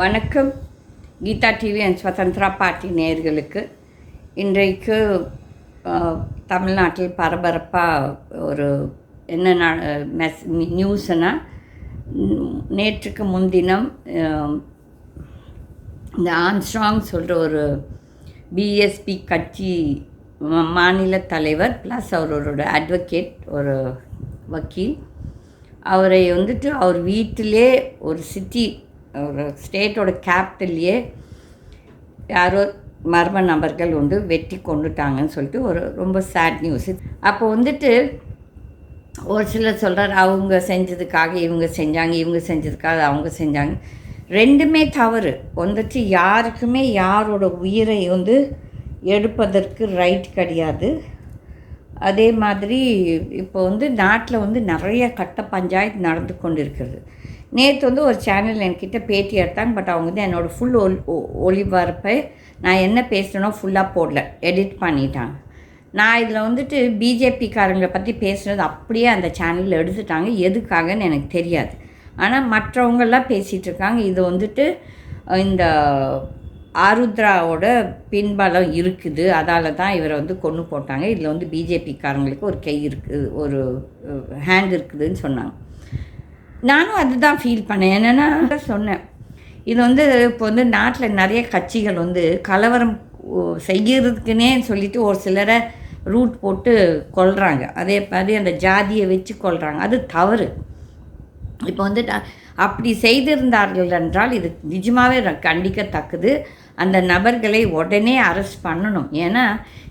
வணக்கம். Geetha TV and ஸ்வதந்திரா party நேயர்களுக்கு இன்றைக்கு தமிழ்நாட்டில் பரபரப்பாக ஒரு என்ன நியூஸ்னால், நேற்றுக்கு முன்தினம் இந்த ஆம்ஸ்ட்ராங் சொல்கிற ஒரு பிஎஸ்பி கட்சி மாநில தலைவர் ப்ளஸ் அவரோட அட்வொகேட், ஒரு வக்கீல், அவரை அவர் வீட்டிலே ஒரு சிட்டி, ஒரு ஸ்டேட்டோட கேபிட்டல்லையே யாரோ மர்ம நபர்கள் வெட்டி கொண்டுட்டாங்கன்னு சொல்லிட்டு ஒரு ரொம்ப சேட் நியூஸ். அப்போ ஒரு சிலர் சொல்கிறார், அவங்க செஞ்சதுக்காக இவங்க செஞ்சாங்க, இவங்க செஞ்சதுக்காக அவங்க செஞ்சாங்க. ரெண்டுமே தவறு. யாருக்குமே யாரோட உயிரை எடுப்பதற்கு ரைட் கிடையாது. அதே மாதிரி இப்போ நாட்டில் நிறைய கட்ட பஞ்சாயத்து நடந்து கொண்டு இருக்கிறது. நேற்று ஒரு சேனல் என்கிட்ட பேட்டி எடுத்தாங்க. பட் அவங்க என்னோடய ஃபுல் ஒளிபரப்பை நான் என்ன பேசுகிறேனோ ஃபுல்லாக போடல, எடிட் பண்ணிட்டாங்க. நான் இதில் பிஜேபிக்காரங்களை பற்றி பேசுகிறது அப்படியே அந்த சேனலில் எடுத்துட்டாங்க. எதுக்காகன்னு எனக்கு தெரியாது. ஆனால் மற்றவங்கெல்லாம் பேசிகிட்டு இருக்காங்க. இது இந்த ஆருத்ராவோட பின்பலம் இருக்குது, அதால் தான் இவரை கொன்று போட்டாங்க. இதில் பிஜேபிக்காரங்களுக்கு ஒரு கை இருக்குது, ஒரு ஹேண்ட் இருக்குதுன்னு சொன்னாங்க. நானும் அதுதான் ஃபீல் பண்ணேன். என்னென்னா சொன்னேன், இது இப்போ நாட்டில் நிறைய கட்சிகள் கலவரம் செய்கிறதுக்குன்னே சொல்லிவிட்டு ஒரு சிலரை ரூட் போட்டு கொள்கிறாங்க. அதே மாதிரி அந்த ஜாதியை வச்சு கொள்கிறாங்க. அது தவறு. இப்போ அப்படி செய்திருந்தார்கள் என்றால் இது நிஜமாகவே கண்டிக்கத்தக்கது. அந்த நபர்களை உடனே அரெஸ்ட் பண்ணணும். ஏன்னா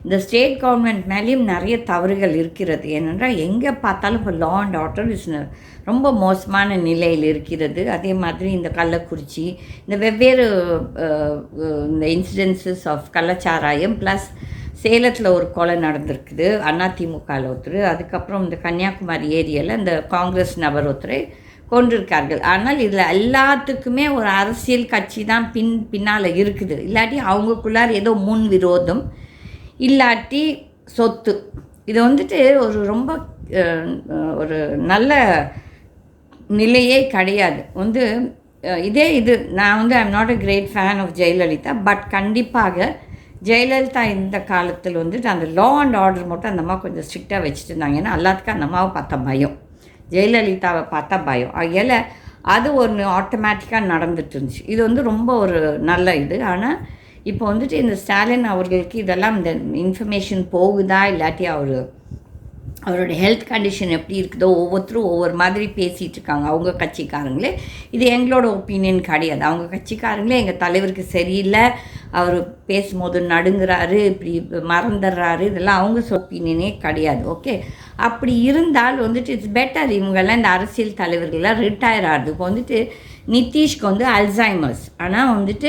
இந்த ஸ்டேட் கவர்மெண்ட் மேலேயும் நிறைய தவறுகள் இருக்கிறது. ஏனென்றால் எங்கே பார்த்தாலும் இப்போ லா அண்ட் ஆர்டர் ரொம்ப மோசமான நிலையில் இருக்கிறது. அதே மாதிரி இந்த கள்ளக்குறிச்சி, இந்த வெவ்வேறு இந்த இன்சிடென்சஸ் ஆஃப் கள்ளச்சாராயம், ப்ளஸ் சேலத்தில் ஒரு கொலை நடந்திருக்குது, அதிமுகவில் ஒருத்தர். அதுக்கப்புறம் இந்த கன்னியாகுமரி ஏரியாவில் இந்த காங்கிரஸ் நபர் ஒருத்தரை கொண்டிருக்கார்கள். ஆனால் இதில் எல்லாத்துக்குமே ஒரு அரசியல் கட்சி தான் பின்னால் இருக்குது. இல்லாட்டி அவங்களுக்குள்ளார் ஏதோ முன் விரோதம், இல்லாட்டி சொத்து. இது ஒரு ரொம்ப ஒரு நல்ல நிலையே கிடையாது. இது நான் I'm not a great fan of Jayalalithaa. But கண்டிப்பாக ஜெயலலிதா இந்த காலத்தில் அந்த லா அண்ட் ஆர்டர் மட்டும் அந்த அம்மா கொஞ்சம் ஸ்ட்ரிக்டாக வச்சுட்டு இருந்தாங்க. ஏன்னா எல்லாத்துக்கும் அந்த அம்மாவை பார்த்தா பயம், ஜெயலலிதாவை பார்த்தா பயம். அதில் அது ஒன்று ஆட்டோமேட்டிக்காக நடந்துட்டு இருந்துச்சு. இது ரொம்ப ஒரு நல்ல இது. ஆனால் இப்போ இந்த ஸ்டாலின் அவர்களுக்கு இதெல்லாம் இந்த இன்ஃபர்மேஷன் போகுதா, இல்லாட்டி அவருடைய ஹெல்த் கண்டிஷன் எப்படி இருக்குதோ, ஒவ்வொருத்தரும் ஒவ்வொரு மாதிரி பேசிகிட்டு இருக்காங்க. அவங்க கட்சிக்காரங்களே, இது எங்களோட ஒப்பீனியன் கிடையாது. அவங்க கட்சிக்காரங்களே எங்கள் தலைவருக்கு சரியில்லை, அவர் பேசும்போது நடுங்குறாரு, இப்படி மறந்துடுறாரு, இதெல்லாம் அவங்க ஒப்பீனியனே கிடையாது. ஓகே, அப்படி இருந்தால் இட்ஸ் பெட்டர். இவங்கெல்லாம் இந்த அரசியல் தலைவர்கள்லாம் ரிட்டையர் ஆகுது. இப்போ நிதிஷ்க்கு அல்சைமர்ஸ். ஆனால்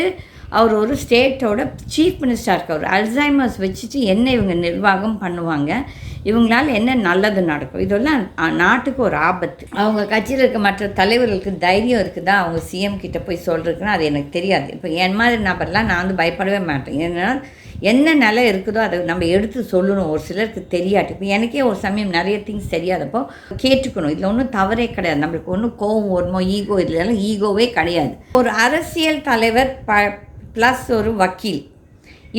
அவர் ஒரு ஸ்டேட்டோட சீஃப் மினிஸ்டர் இருக்கார். அல்சைமர்ஸ் வச்சுட்டு என்ன இவங்க நிர்வாகம் பண்ணுவாங்க? இவங்களால் என்ன நல்லது நடக்கும்? இதெல்லாம் நாட்டுக்கு ஒரு ஆபத்து. அவங்க கட்சியில் இருக்க மற்ற தலைவர்களுக்கு தைரியம் இருக்குதா அவங்க சிஎம் கிட்டே போய் சொல்கிறதுக்குன்னா அது எனக்கு தெரியாது. இப்போ என் மாதிரி நபர்லாம் நான் பயப்படவே மாட்டேன். ஏன்னா என்ன நிலை இருக்குதோ அதை நம்ம எடுத்து சொல்லணும். ஒரு சிலருக்கு தெரியாது. இப்போ எனக்கே ஒரு சமயம் நிறைய திங்ஸ் தெரியாதப்போ கேட்டுக்கணும். இதில் ஒன்றும் தவறே கிடையாது. நம்மளுக்கு ஒன்றும் கோவம் வருமோ, ஈகோ, இதெல்லாம் ஈகோவே கிடையாது. ஒரு அரசியல் தலைவர் ப்ளஸ் ஒரு வக்கீல்,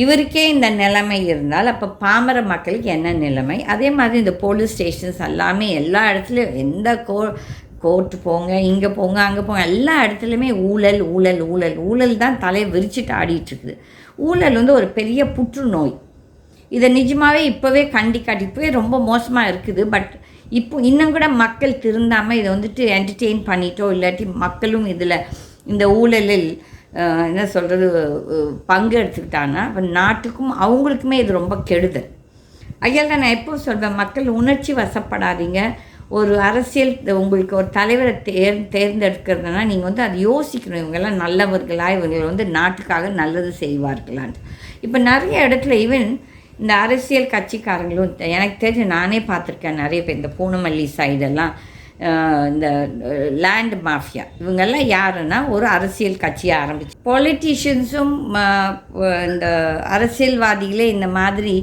இவருக்கே இந்த நிலைமை இருந்தால் அப்போ பாமர மக்களுக்கு என்ன நிலைமை? அதே மாதிரி இந்த போலீஸ் ஸ்டேஷன்ஸ் எல்லாமே எல்லா இடத்துலையும், எந்த கோர்ட்டு போங்க, இங்கே போங்க, அங்கே போங்க, எல்லா இடத்துலையுமே ஊழல் ஊழல் ஊழல் ஊழல் தான் தலையை விரிச்சிட்டு ஆடிட்டுருக்குது. ஊழல் ஒரு பெரிய புற்றுநோய். இதை நிஜமாகவே இப்போவே இப்போவே ரொம்ப மோசமாக இருக்குது. பட் இப்போ இன்னும் கூட மக்கள் திருந்தாமல் இதை என்டர்டெயின் பண்ணிட்டோ, இல்லாட்டி மக்களும் இதில் இந்த ஊழலில் என்ன சொல்கிறது பங்கு எடுத்துக்கிட்டாங்கன்னா இப்போ நாட்டுக்கும் அவங்களுக்குமே இது ரொம்ப கெடுதல். ஐயால் தான் நான் எப்போ சொல்வேன், மக்கள் உணர்ச்சி வசப்படாதீங்க. ஒரு அரசியல் உங்களுக்கு ஒரு தலைவரை தேர்ந்தெடுக்கிறதுனா நீங்கள் அது யோசிக்கணும். இவங்கெல்லாம் நல்லவர்களா, இவங்க நாட்டுக்காக நல்லது செய்வார்களான்ட்டு. இப்போ நிறைய இடத்துல ஈவன் இந்த அரசியல் கட்சிக்காரங்களும் எனக்கு தெரிஞ்சு நானே பார்த்துருக்கேன். நிறைய பேர் இந்த பூனமல்லி சைடெல்லாம் இந்த லேண்ட் மாஃபியா, இவங்கெல்லாம் யாருன்னா ஒரு அரசியல் கட்சியை ஆரம்பிச்சு பொலிட்டீஷியன்ஸும் இந்த அரசியல்வாதிகளே இந்த மாதிரி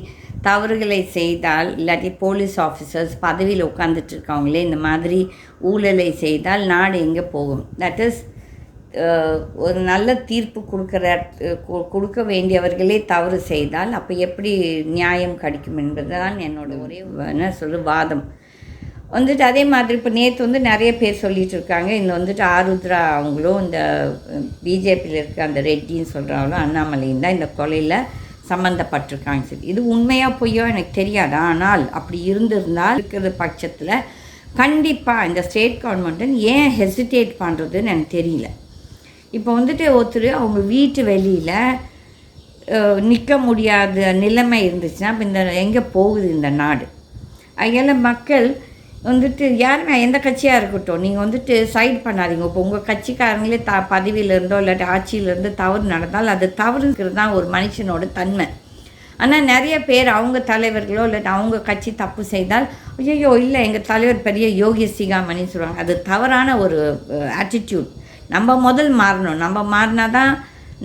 தவறுகளை செய்தால், இல்லாட்டி போலீஸ் ஆஃபீஸர்ஸ் பதவியில் உட்காந்துட்டு இருக்கவங்களே இந்த மாதிரி ஊழலை செய்தால் நாடு எங்கே போகும்? தட் இஸ் ஒரு நல்ல தீர்ப்பு கொடுக்க வேண்டியவர்களே தவறு செய்தால் அப்போ எப்படி நியாயம் கிடைக்கும் என்பது தான் என்னோடய ஒரே என்ன வாதம் வந்துட்டு. அதே மாதிரி இப்போ நேற்று வந்து நிறைய பேர் சொல்லிகிட்டு இருக்காங்க, இந்த வந்துட்டு ஆருத்ரா அவங்களும் இந்த பிஜேபியில் இருக்க அந்த ரெட்டின்னு சொல்கிறாங்களோ அண்ணாமலையும் தான் இந்த கொலையில் சம்மந்தப்பட்டிருக்காங்க. சரி, இது உண்மையாக பொய்யோ எனக்கு தெரியாது. ஆனால் அப்படி இருந்திருந்தால் இருக்கிற பட்சத்தில் கண்டிப்பாக இந்த ஸ்டேட் கவர்மெண்ட்டு ஏன் ஹெசிடேட் பண்ணுறதுன்னு எனக்கு தெரியல. இப்போ வந்துட்டு ஒருத்தர் அவங்க வீட்டு வெளியில் நிற்க முடியாத நிலைமை இருந்துச்சுன்னா இப்போ இந்த எங்கே போகுது இந்த நாடு? அதனால் மக்கள் வந்துட்டு யாருமே எந்த கட்சியாக இருக்கட்டும், நீங்கள் வந்துட்டு சைட் பண்ணாதீங்க. இப்போ உங்கள் கட்சிக்காரங்களே பதவியிலேருந்தோ இல்லாட்டி ஆட்சியிலேருந்து தவறு நடந்தால் அது தவறுங்கிறது தான் ஒரு மனுஷனோட தன்மை. ஆனால் நிறைய பேர் அவங்க தலைவர்களோ இல்லாட்டி அவங்க கட்சி தப்பு செய்தால் ஐயோ இல்லை எங்கள் தலைவர் பெரிய யோகி சிகாமணின்னு சொல்லுவாங்க. அது தவறான ஒரு ஆட்டிடியூட். நம்ம முதல் மாறணும். நம்ம மாறினா தான்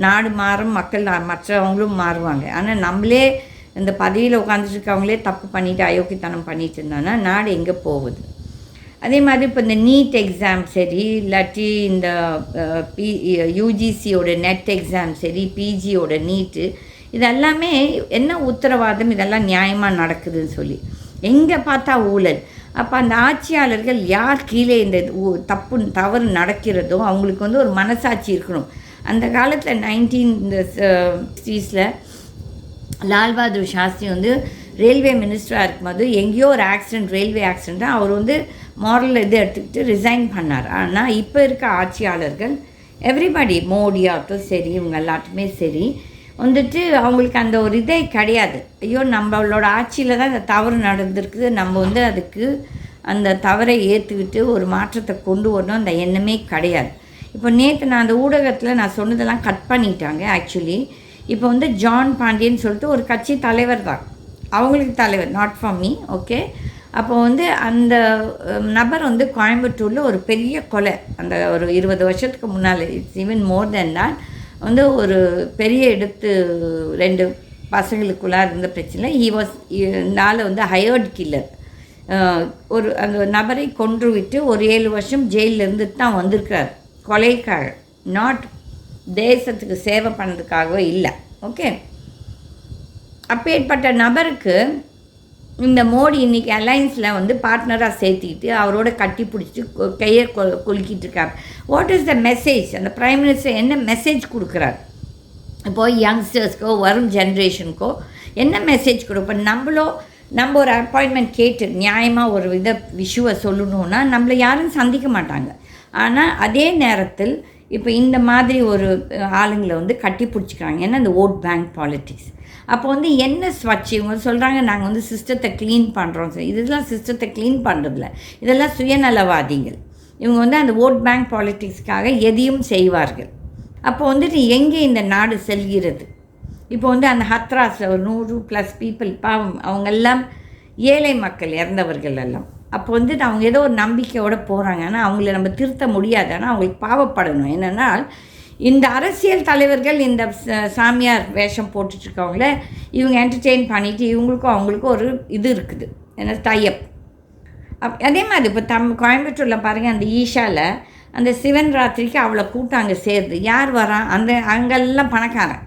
நாடு மாறும், மக்கள் மற்றவங்களும் மாறுவாங்க. ஆனால் நம்மளே இந்த பதவியில் உட்காந்துட்டு இருக்கவங்களே தப்பு பண்ணிவிட்டு அயோக்கியத்தனம் பண்ணிட்டு இருந்தாங்கன்னா நாடு எங்கே போகுது? அதே மாதிரி இப்போ இந்த நீட் எக்ஸாம் சரி, இல்லாட்டி இந்த யூஜிசியோட நெட் எக்ஸாம் சரி, பிஜியோட நீட்டு, இதெல்லாமே என்ன உத்தரவாதம் இதெல்லாம் நியாயமாக நடக்குதுன்னு சொல்லி எங்கே பார்த்தா ஊழல். அப்போ அந்த ஆட்சியாளர்கள் யார் கீழே இந்த தவறு நடக்கிறதோ அவங்களுக்கு வந்து ஒரு மனசாட்சி இருக்கணும். அந்த காலத்தில் 1960s லால் பகதூர் சாஸ்திரி வந்து ரயில்வே மினிஸ்டராக இருக்கும்போது எங்கேயோ ஒரு ஆக்சிடெண்ட், ரயில்வே ஆக்சிடெண்ட் தான், அவர் வந்து மாரல் இது எடுத்துக்கிட்டு ரிசைன் பண்ணார். ஆனால் இப்போ இருக்க ஆட்சியாளர்கள் எவ்ரிபடி, மோடி ஆகட்டும் சரி, இவங்க எல்லாத்துக்குமே சரி வந்துட்டு அவங்களுக்கு அந்த ஒரு இதே கிடையாது. ஐயோ நம்மளோட ஆட்சியில் தான் இந்த தவறு நடந்திருக்குது, நம்ம வந்து அதுக்கு அந்த தவறை ஏற்றுக்கிட்டு ஒரு மாற்றத்தை கொண்டு வரணும், அந்த எண்ணமே கிடையாது. இப்போ நேற்று நான் அந்த ஊடகத்தில் நான் சொன்னதெல்லாம் கட் பண்ணிட்டாங்க. ஆக்சுவலி இப்போ வந்து ஜான் பாண்டியன்னு சொல்லிட்டு ஒரு கட்சி தலைவர் தான், அவங்களுக்கு தலைவர், நாட் ஃபார் மீ, ஓகே. அப்போ வந்து அந்த நபர் வந்து கோயம்புத்தூரில் ஒரு பெரிய கொலை, அந்த ஒரு 20 வருஷத்துக்கு முன்னால், இட்ஸ் ஈவன் மோர் தென் தான், வந்து ஒரு பெரிய எடுத்து 2 பசங்களுக்குள்ளார இருந்த பிரச்சனை. நாள் வந்து ஹயர்ட் கில்லர், ஒரு அந்த நபரை கொன்று விட்டு ஒரு 7 வருஷம் ஜெயிலில் இருந்துட்டு தான் வந்திருக்கார் கொலைக்காக, நாட் தேசத்துக்கு சேவை பண்ணுறதுக்காகவே இல்லை, ஓகே. அப்பேற்பட்ட நபருக்கு இந்த மோடி இன்றைக்கி அலையன்ஸில் வந்து பார்ட்னராக சேர்த்திக்கிட்டு அவரோட கட்டி பிடிச்சிட்டு கையை குலுக்கிட்டு இருக்கார். What is the message? அந்த ப்ரைம் மினிஸ்டர் என்ன மெசேஜ் கொடுக்குறார்? இப்போது யங்ஸ்டர்ஸ்க்கோ வரும் ஜென்ரேஷனுக்கோ என்ன மெசேஜ் கொடுப்போம்? நம்ம ஒரு அப்பாயின்மெண்ட் கேட்டு நியாயமாக ஒரு விஷுவை சொல்லணுன்னா நம்மளை யாரும் சந்திக்க மாட்டாங்க. ஆனால் அதே நேரத்தில் இப்போ இந்த மாதிரி ஒரு ஆளுங்களை வந்து கட்டி பிடிச்சிக்கிறாங்க. ஏன்னா இந்த ஓட் பேங்க் பாலிட்டிக்ஸ். அப்போ வந்து என்ன ஸ்வச் இவங்க சொல்கிறாங்க, நாங்கள் வந்து சிஸ்டத்தை க்ளீன் பண்ணுறோம். சரி, இதெல்லாம் சிஸ்டத்தை க்ளீன் பண்ணுறதில்ல, இதெல்லாம் சுயநலவாதிகள். இவங்க வந்து அந்த ஓட் பேங்க் பாலிட்டிக்ஸ்க்காக எதையும் செய்வார்கள். அப்போ வந்துட்டு எங்கே இந்த நாடு செல்கிறது? இப்போ வந்து அந்த ஹத்ராஸில் ஒரு 100+ பீப்புள் பாவம், அவங்கெல்லாம் ஏழை மக்கள் இறந்தவர்கள் எல்லாம். அப்போ வந்துட்டு அவங்க ஏதோ ஒரு நம்பிக்கையோடு போகிறாங்க. ஆனால் அவங்கள நம்ம திருத்த முடியாது. ஆனால் அவங்களுக்கு பாவப்படணும். என்னென்னா இந்த அரசியல் தலைவர்கள் இந்த சாமியார் வேஷம் போட்டுட்ருக்கவங்கள இவங்க என்டர்டெயின் பண்ணிவிட்டு இவங்களுக்கும் அவங்களுக்கும் ஒரு இது இருக்குது, என்ன டைப். அதே மாதிரி இப்போ கோயம்புத்தூரில் பாருங்கள், அந்த ஈஷாவில் அந்த சிவன் ராத்திரிக்கு அவ்வளோ கூட்டம் அங்கே சேருது. யார் வரான்? அங்கெல்லாம் பணக்காரன்.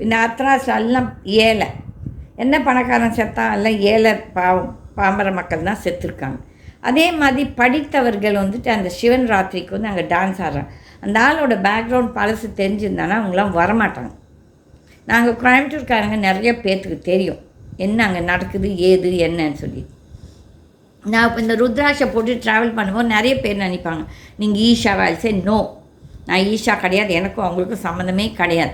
இந்த அத்ராஸ் எல்லாம் ஏழை. என்ன பணக்காரன் செத்தான்? எல்லாம் ஏழை பாமர மக்கள் தான் செத்துருக்காங்க. அதே மாதிரி படித்தவர்கள் வந்துட்டு அந்த சிவன் ராத்திரிக்கு வந்து அங்கே டான்ஸ் ஆடுறாங்க. அந்த ஆளோட பேக்ரவுண்ட் பழசு தெரிஞ்சிருந்தானா அவங்களாம் வரமாட்டாங்க. நாங்கள் கோயம்புத்தூர்காரங்க நிறைய பேர்த்துக்கு தெரியும் என்ன அங்கே நடக்குது, ஏது என்னன்னு சொல்லி. நான் இப்போ இந்த ருத்ராட்சை போட்டு ட்ராவல் பண்ணும்போது நிறைய பேர் நினைப்பாங்க நீங்கள் ஈஷாவா? சரி, நோ, நான் ஈஷா கிடையாது, எனக்கும் அவங்களுக்கும் சம்மந்தமே கிடையாது.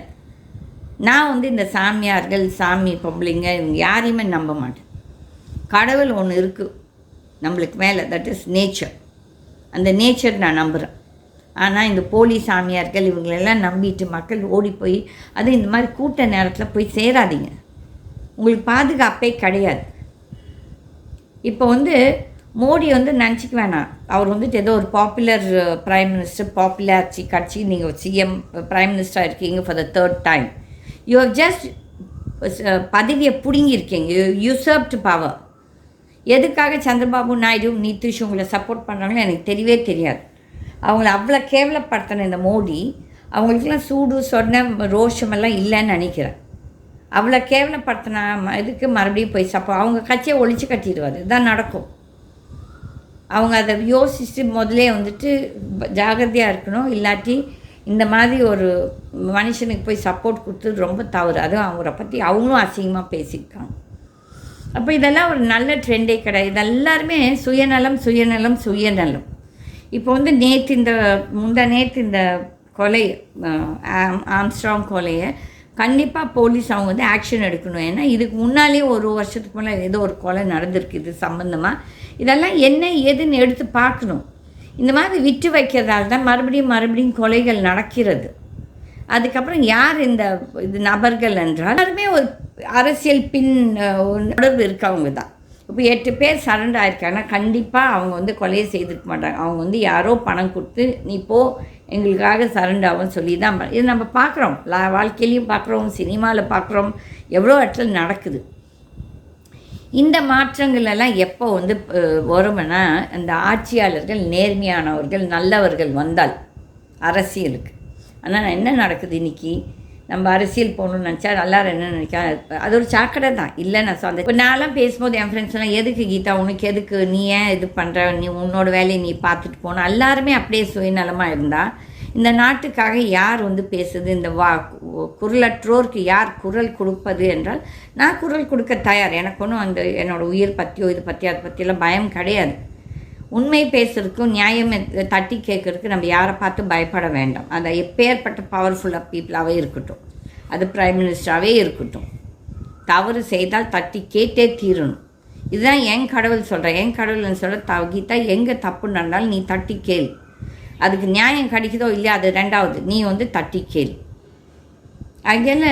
நான் வந்து இந்த சாமியார்கள், சாமி பொம்பளைங்க, இவங்க யாரையுமே நம்ப மாட்டேன். கடவுள் ஒன்று இருக்குது நம்மளுக்கு மேலே, தட் இஸ் நேச்சர். அந்த நேச்சர் நான் நம்புகிறேன். ஆனால் இந்த போலி சாமியார்கள் இவங்களெல்லாம் நம்பிட்டு மக்கள் ஓடி போய் அது இந்த மாதிரி கூட்ட நேரத்தில் போய் சேராதீங்க, உங்களுக்கு பாதுகாப்பே கிடையாது. இப்போ வந்து மோடி வந்து நினச்சிக்க வேணாம், அவர் வந்துட்டு ஏதோ ஒரு பாப்புலர் ப்ரைம் மினிஸ்டர், பாப்புலாரிட்டி கட்சி, நீங்கள் சிஎம் ப்ரைம் மினிஸ்டராக இருக்கீங்க for the 3rd time. You have just பதவியை பிடுங்கியிருக்கீங்க, யூசர்ப்டு பவர். எதுக்காக சந்திரபாபு நாயுடு, நிதிஷ் உங்களை சப்போர்ட் பண்ணுறாங்களோ எனக்கு தெரியவே தெரியாது. அவங்கள அவ்வளோ கேவலப்படுத்தின இந்த மோடி அவங்களுக்கெல்லாம் சூடு சொன்ன ரோஷமெல்லாம் இல்லைன்னு நினைக்கிறேன். அவ்வளோ கேவலப்படுத்தின இதுக்கு மறுபடியும் போய் அவங்க கட்சியை ஒழிச்சு கட்டிடுவார். இதுதான் நடக்கும். அவங்க அதை யோசித்து முதலே வந்துட்டு ஜாகிரதையாக இருக்கணும். இல்லாட்டி இந்த மாதிரி ஒரு மனுஷனுக்கு போய் சப்போர்ட் கொடுத்தது ரொம்ப தவறு. அதுவும் அவங்கள பற்றி அவங்களும் அசிங்கமாக பேசியிருக்காங்க. அப்போ இதெல்லாம் ஒரு நல்ல ட்ரெண்டே கிடையாது. இது எல்லாருமே சுயநலம் சுயநலம் சுயநலம். இப்போ வந்து நேற்று இந்த கொலை ஆம்ஸ்ட்ராங் கொலையை கண்டிப்பாக போலீஸ் அவங்க வந்து ஆக்ஷன் எடுக்கணும். ஏன்னா இதுக்கு முன்னாலேயே ஒரு வருஷத்துக்கு மேலே ஏதோ ஒரு கொலை நடந்திருக்கு இது சம்மந்தமாக. இதெல்லாம் என்ன ஏதுன்னு எடுத்து பார்க்கணும். இந்த மாதிரி விட்டு வைக்கிறதால தான் மறுபடியும் கொலைகள் நடக்கிறது. அதுக்கப்புறம் யார் இது நபர்கள் என்றால் எல்லாருமே ஒரு அரசியல் தொடர்பு இருக்கவங்க தான். இப்போ 8 பேர் சரண்டர் ஆகிருக்காங்கன்னா கண்டிப்பாக அவங்க வந்து கொலையை செய்திருக்க மாட்டாங்க. அவங்க வந்து யாரோ பணம் கொடுத்து நீ போ எங்களுக்காக சரண்டர் ஆகும்னு சொல்லி தான் இது நம்ம பார்க்குறோம். வாழ்க்கையிலையும் பார்க்குறோம், சினிமாவில் பார்க்குறோம், எவ்வளோ இடத்துல நடக்குது. இந்த மாற்றங்கள் எல்லாம் எப்போ வந்து வரும்னா அந்த ஆட்சியாளர்கள் நேர்மையானவர்கள் நல்லவர்கள் வந்தால் அரசியலுக்கு. ஆனால் என்ன நடக்குது இன்றைக்கி, நம்ம அரசியல் போகணுன்னு நினச்சா எல்லாரும் என்ன நினைக்கா அது ஒரு சாக்கடை தான். இல்லை நான் சொந்த இப்போ நான்லாம் பேசும்போது என் ஃப்ரெண்ட்ஸ்லாம் எதுக்கு கீதா உனக்கு எதுக்கு நீ ஏன் இது பண்ணுற, நீ உன்னோட வேலையை நீ பார்த்துட்டு போகணும். எல்லாருமே அப்படியே சுயநலமாக இருந்தால் இந்த நாட்டுக்காக யார் வந்து பேசுது, இந்த குரலற்றோருக்கு யார் குரல் கொடுப்பது என்றால் நான் குரல் கொடுக்க தயார். எனக்கு ஒன்றும் என்னோடய உயிர் பற்றியோ இது பற்றி அதை பற்றியெல்லாம் பயம் கிடையாது. உண்மை பேசுறதுக்கும் நியாயம் தட்டி கேட்குறதுக்கு நம்ம யாரை பார்த்து பயப்பட வேண்டாம். அதை எப்பேற்பட்ட பவர்ஃபுல்லாக பீப்புளாகவே இருக்கட்டும், அது பிரைம் மினிஸ்டராகவே இருக்கட்டும், தவறு செய்தால் தட்டி கேட்டே தீரணும். இதுதான் என் கடவுள் சொல்கிறேன். என் கடவுள்னு சொல்ல கீதா எங்கே தப்பு நடந்தாலும் நீ தட்டி கேள். அதுக்கு நியாயம் கிடைக்குதோ இல்லையா அது ரெண்டாவது, நீ வந்து தட்டி கேள். அதில்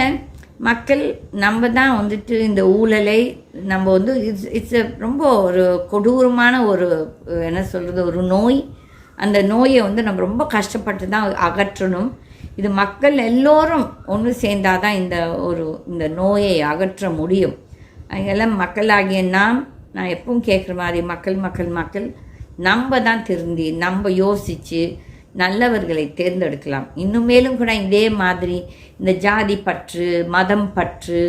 மக்கள் நம்ம தான் வந்துட்டு இந்த ஊழலை நம்ம வந்து இட்ஸ் ரொம்ப ஒரு கொடூரமான ஒரு என்ன சொல்கிறது ஒரு நோய். அந்த நோயை வந்து நம்ம ரொம்ப கஷ்டப்பட்டு தான் அகற்றணும். இது மக்கள் எல்லோரும் ஒன்று சேர்ந்தால் தான் இந்த நோயை அகற்ற முடியும். அதெல்லாம் மக்களாகிய நான் எப்பவும் கேட்குற மாதிரி மக்கள் நம்ம தான் திருந்தி நம்ம யோசித்து நல்லவர்களை தேர்ந்தெடுக்கலாம். இன்னும் மேலும் கூட இதே மாதிரி இந்த ஜாதி பற்று, மதம் பற்று,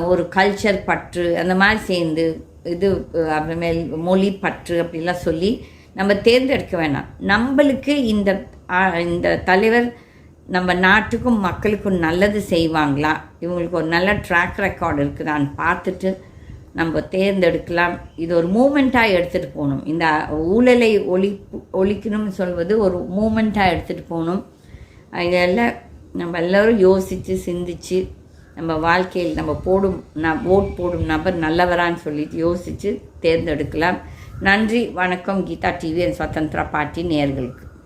ஒரு கல்ச்சர் பற்று அந்த மாதிரி சேர்ந்து இது அப்புறமேல் மொழி பற்று அப்படிலாம் சொல்லி நம்ம தேர்ந்தெடுக்க வேணாம். நம்மளுக்கு இந்த தலைவர் நம்ம நாட்டுக்கும் மக்களுக்கும் நல்லது செய்வாங்களா, இவங்களுக்கு ஒரு நல்ல ட்ராக் ரெக்கார்டு இருக்குதான்னு பார்த்துட்டு நம்ம தேர்ந்தெடுக்கலாம். இது ஒரு மூமெண்ட்டாக எடுத்துகிட்டு போகணும். இந்த ஊழலை ஒழிக்கணும்னு சொல்வது ஒரு மூமெண்ட்டாக எடுத்துகிட்டு போகணும். இதெல்லாம் நம்ம எல்லோரும் யோசித்து சிந்தித்து நம்ம வாழ்க்கையில் நம்ம ஓட் போடும் நபர் நல்லவரான்னு சொல்லிட்டு யோசித்து தேர்ந்தெடுக்கலாம். நன்றி, வணக்கம். கீதா டிவி அண்ட் ஸ்வதந்திரா பார்ட்டி நேயர்களுக்கு.